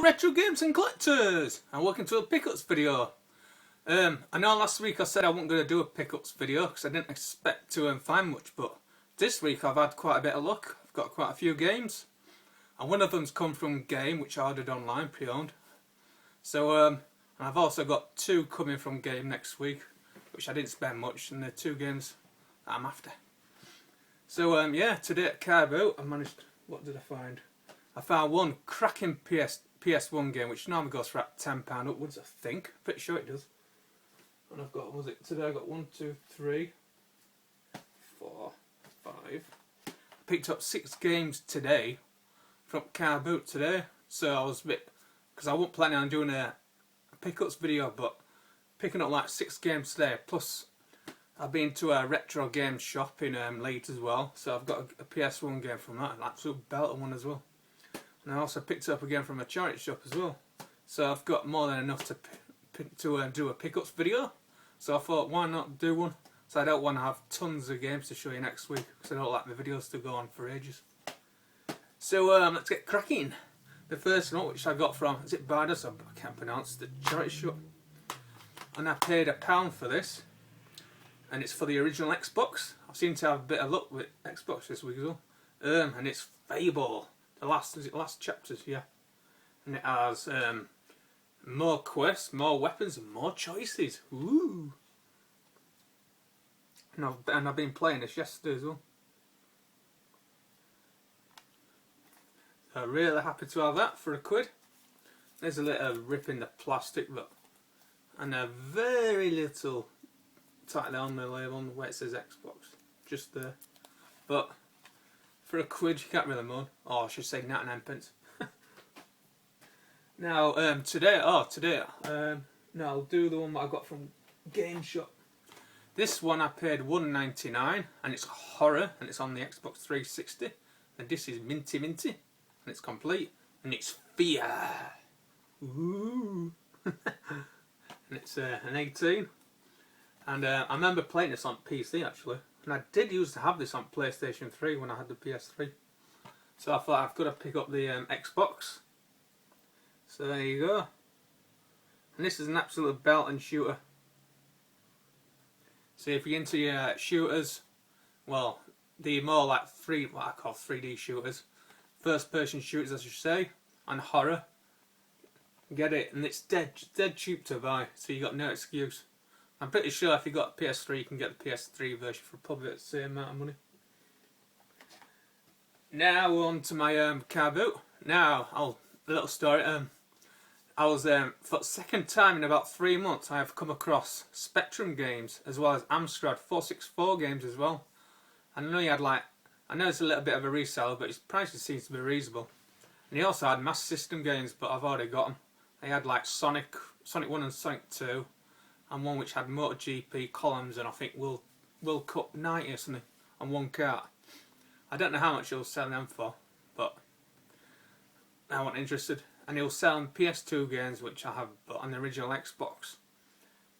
Retro games and collectors, and welcome to a pickups video. I know last week I said I wasn't going to do a pickups video because I didn't expect to find much, but this week I've had quite a bit of luck. I've got quite a few games, and one of them's come from Game, which I ordered online, pre-owned. So, and I've also got two coming from Game next week, which I didn't spend much, and they're two games that I'm after. So, yeah, today at Carboat I managed. What did I find? I found one cracking PS1 game, which normally goes for about £10 upwards, I think. Pretty sure it does. And I've got, today I got 1, 2, 3, 4, 5. I picked up 6 games today from Car Boot today. So I was a bit, because I wasn't planning on doing a pickups video, but picking up like 6 games today. Plus, I've been to a retro game shop in Leeds as well. So I've got a PS1 game from that, an absolute belter one as well. And I also picked it up again from a charity shop as well. So I've got more than enough to do a pickups video. So I thought, why not do one? So I don't want to have tons of games to show you next week, because I don't like my videos to go on for ages. So let's get cracking. The first one, which I got from, is it Bardas? I can't pronounce, the charity shop. And I paid £1 for this. And it's for the original Xbox. I seem to have a bit of luck with Xbox this week as well. And it's Fable. The last chapters, yeah. And it has more quests, more weapons, and more choices. Ooh! And I've been playing this yesterday as well. So really happy to have that for £1. There's a little rip in the plastic, look. And a very little tightly on the label where it says Xbox. Just there. But for £1 you can't really moan. Or I should say 99 pence. Now today I'll do the one that I got from Game Shop. This one I paid £1.99 and it's horror and it's on the Xbox 360. And this is minty and it's complete and it's Fear. Ooh. And it's an 18. And I remember playing this on PC actually. And I did used to have this on PlayStation 3 when I had the PS3. So I thought I've got to pick up the Xbox. So there you go. And this is an absolute belt and shooter. So if you're into your shooters, well, the more like what I call 3D shooters, first person shooters I should say, and horror, get it. And it's dead cheap to buy, so you got no excuse. I'm pretty sure if you got a PS3 you can get the PS3 version for probably the same amount of money. Now on to my car boot. Now, a little story. I was for the second time in about 3 months I have come across Spectrum games as well as Amstrad 464 games as well. And I know he had I know it's a little bit of a reseller, but his prices seems to be reasonable. And he also had Master System games, but I've already got them. They had like Sonic 1 and Sonic 2. And one which had MotoGP columns and I think World Cup 90 or something on one cart. I don't know how much he'll sell them for, but I wasn't interested. And he'll sell PS2 games which I have bought on the original Xbox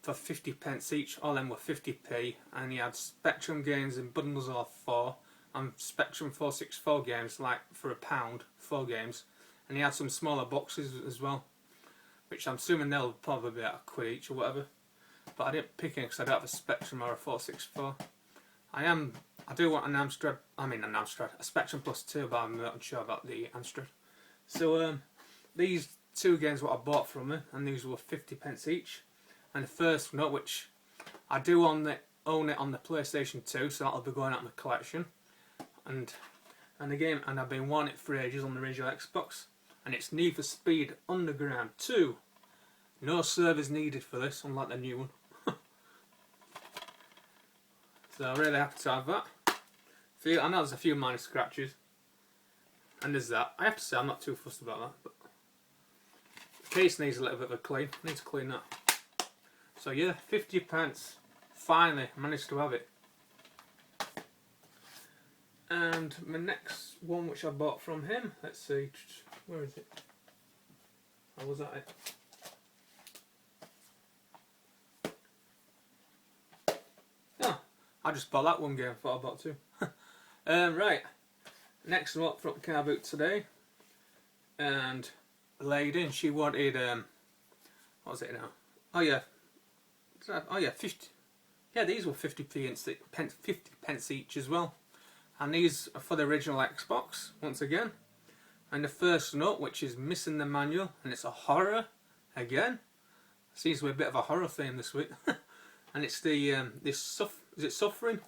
for 50 pence each. All them were 50p, and he had Spectrum games in bundles of 4 and Spectrum 464 games like for £1, 4 games. And he had some smaller boxes as well, which I'm assuming they'll probably be at £1 each or whatever. But I didn't pick it because I don't have a Spectrum or a 464. I do want a Spectrum Plus 2, but I'm not sure about the Amstrad. So these 2 games what I bought from him, and these were 50 pence each. And the first one, which I do own it on the PlayStation 2, so that'll be going out in the collection. And the game, and I've been wanting it for ages on the original Xbox. And it's Need for Speed Underground 2. No servers needed for this, unlike the new one. So I'm really happy to have that. I know there's a few minor scratches. And there's that. I have to say I'm not too fussed about that. But the case needs a little bit of a clean. I need to clean that. So yeah, 50 pence. Finally managed to have it. And my next one which I bought from him, let's see, where is it? Oh, was that it? I just bought that one game, I thought I bought 2. Right, next one up from Car Boot today, and lady, and she wanted what was it now? Oh yeah, 50. Yeah, these were 50p and 50 pence each as well, and these are for the original Xbox once again. And the first note, which is missing the manual, and it's a horror again. Seems to be a bit of a horror theme this week. And it's the is it Suffering?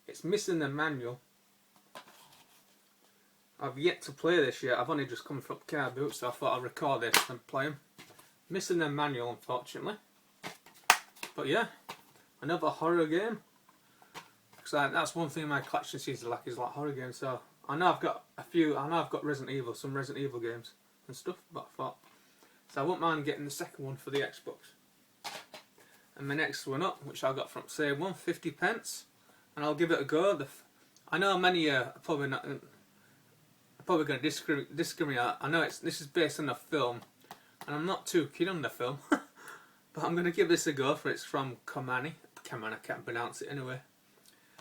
It's missing the manual. I've yet to play this yet. I've only just come from car boot, so I thought I'd record this and play them. Missing the manual, unfortunately. But yeah, another horror game. So that's one thing my collection seems to lack, is like horror games. So I know I've got a few. I know I've got some Resident Evil games and stuff. But I thought, so I wouldn't mind getting the second one for the Xbox. And my next one up, which I got from say 50 pence, and I'll give it a go. I know many are probably not. Probably going to discriminate. I know this is based on a film, and I'm not too keen on the film, but I'm going to give this a go. For it's from Konami. I can't pronounce it anyway,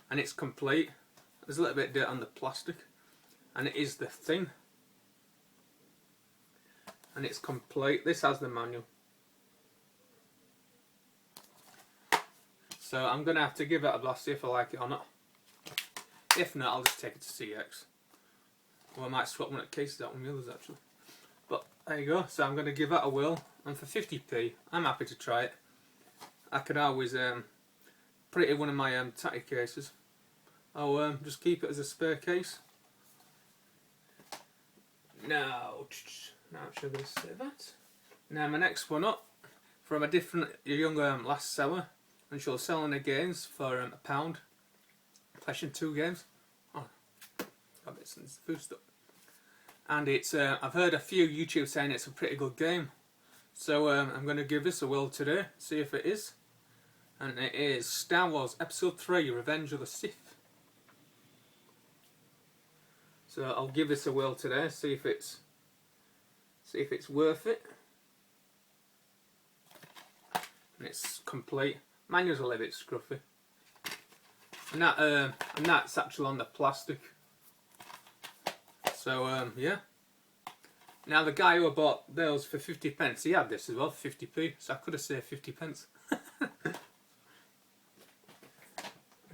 and it's complete. There's a little bit of dirt on the plastic, and it is The Thing, and it's complete. This has the manual, so I'm going to have to give it a blast, see if I like it or not. If not, I'll just take it to CX. Well, I might swap one of the cases out with the others actually. But there you go. So I'm going to give that a whirl, and for 50p, I'm happy to try it. I could always put it in one of my tatty cases. I'll just keep it as a spare case. Now should I say that? Now my next one up, from a younger last seller, and she'll selling the games for £1. PlayStation 2 games. It's food stuff. And it's I've heard a few YouTube saying it's a pretty good game, so I'm going to give this a whirl today, see if it is. And it is Star Wars Episode 3: Revenge of the Sith. So I'll give this a whirl today, see if it's worth it. And it's complete. Manual's a little bit scruffy, and that's actually on the plastic. So yeah. Now the guy who bought those for 50 pence, he had this as well, 50p. So I could have saved 50 pence.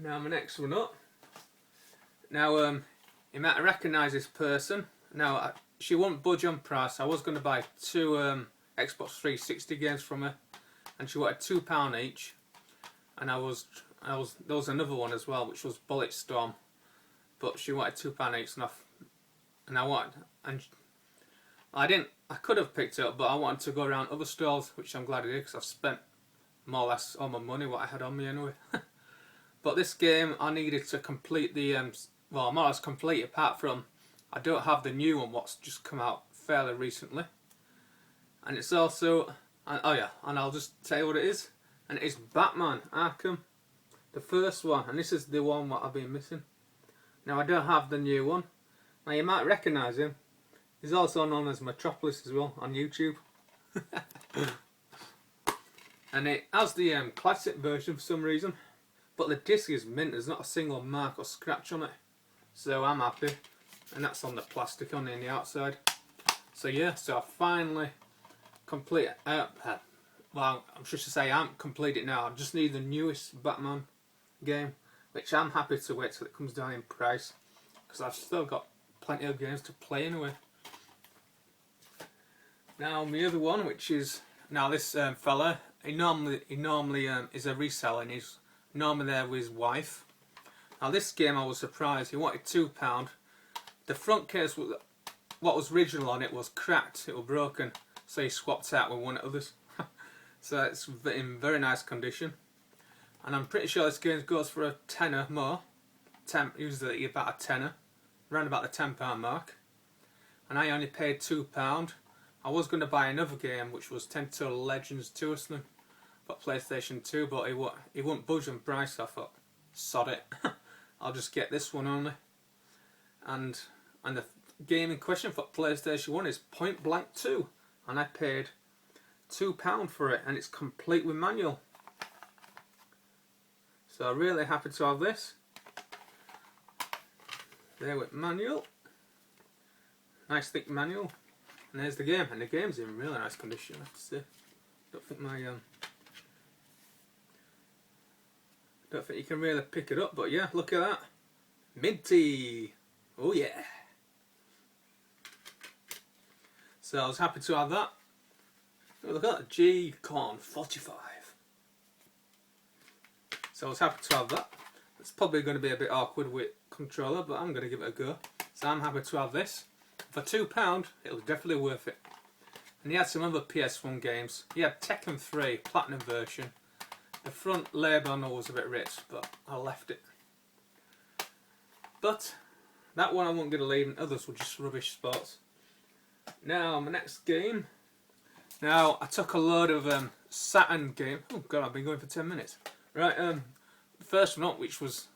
Now my next one up. Now you might recognise this person. Now she won't budge on price. I was going to buy two Xbox 360 games from her, and she wanted £2 each. And there was another one as well, which was Bulletstorm, but she wanted £2 each, and I could have picked it up, but I wanted to go around other stores, which I'm glad I did, because I've spent more or less all my money what I had on me anyway. But this game I needed to complete the well, more or less complete, apart from I don't have the new one what's just come out fairly recently. And it's also, oh yeah, and I'll just tell you what it is, and it is Batman Arkham, the first one, and this is the one what I've been missing. Now I don't have the new one. Now you might recognise him. He's also known as Metropolis as well on YouTube. And it has the classic version for some reason, but the disc is mint. There's not a single mark or scratch on it, so I'm happy. And that's on the plastic on the outside. So yeah, so I finally complete well, I'm sure to say I haven't completed it now. I just need the newest Batman game, which I'm happy to wait till it comes down in price, because I've still got plenty of games to play anyway. Now the other one, which is, now this fella, he normally is a reseller, and he's normally there with his wife. Now this game I was surprised, he wanted £2. The front case, what was original on it was cracked, it was broken, so he swapped out with one of others. So it's in very nice condition, and I'm pretty sure this game goes for a tenner more. Usually about a tenner, around about the £10 mark, and I only paid £2. I was going to buy another game, which was Tentacle Legends 2 or something, for PlayStation 2, but he wouldn't budge on price, so I thought, sod it, I'll just get this one only. And the game in question for PlayStation 1 is Point Blank 2, and I paid £2 for it, and it's complete with manual. So I'm really happy to have this. There with manual, nice thick manual, And there's the game, and the game's in really nice condition, I have to say. Don't think you can really pick it up, but yeah, look at that. Minty! Oh yeah! So I was happy to have that. Oh, look at that, G-Con 45. So I was happy to have that. It's probably going to be a bit awkward with controller, but I'm going to give it a go. So I'm happy to have this. For £2, it was definitely worth it. And he had some other PS1 games. He had Tekken 3 Platinum version. The front label I know was a bit rich, but I left it. But that one I wasn't going to leave, and others were just rubbish spots. Now my next game. Now I took a load of Saturn game. Oh god, I've been going for 10 minutes. Right, the first one up, which was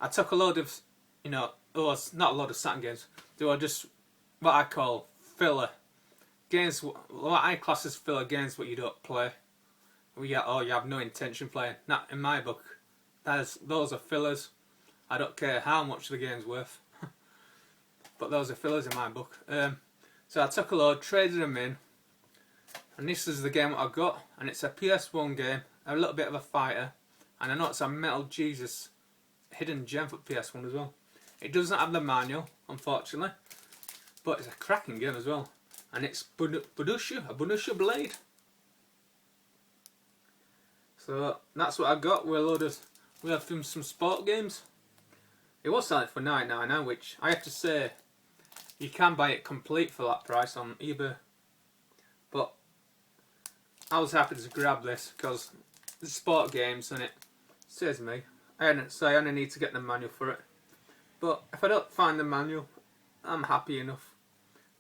I took a load of, not a load of Saturn games. They were just what I call filler games. What I class as filler games, what you don't play. You have no intention playing. Not in my book. Those are fillers. I don't care how much the game's worth. But those are fillers in my book. So I took a load, traded them in. And this is the game that I got. And it's a PS1 game. A little bit of a fighter. And I know it's a Metal Jesus hidden gem for PS1 as well. It doesn't have the manual, unfortunately. But it's a cracking game as well. And it's a Bunusha Blade. So that's what I got. We have some sport games. It was selling for £9.99, which I have to say you can buy it complete for that price on eBay. But I was happy to grab this because the sport games and it says me. I only need to get the manual for it. But if I don't find the manual, I'm happy enough.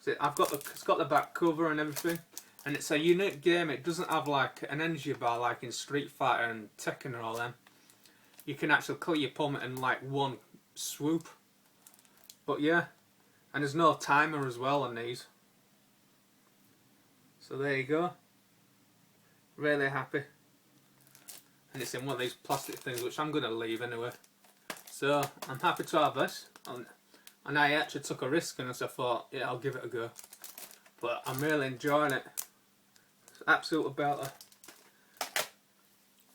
So it's got the back cover and everything. And it's a unique game. It doesn't have like an energy bar like in Street Fighter and Tekken and all them. You can actually kill your opponent in like one swoop. But yeah, and there's no timer as well on these. So there you go. Really happy. And it's in one of these plastic things which I'm going to leave anyway. So I'm happy to have this. And I actually took a risk and I thought, yeah, I'll give it a go. But I'm really enjoying it. It's absolute belter.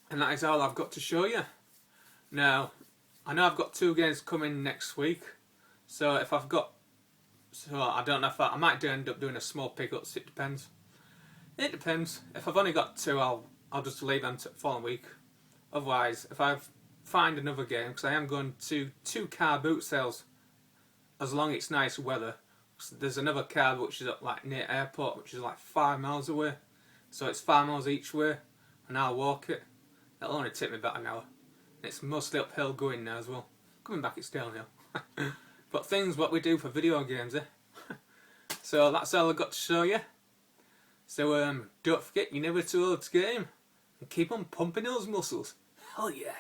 And that is all I've got to show you. Now, I know I've got 2 games coming next week. So I don't know if I might end up doing a small pickups. It depends. It depends. If I've only got 2, I'll just leave them to the following week. Otherwise, if I find another game, because I am going to 2 car boot sales, as long as it's nice weather. There's another car which is up like near airport, which is like 5 miles away. So it's 5 miles each way, and I'll walk it. It'll only take me about an hour. And it's mostly uphill going now as well. Coming back it's downhill. But things what we do for video games, eh? So that's all I've got to show you. So don't forget, you're never too old to game, and keep on pumping those muscles. Hell yeah!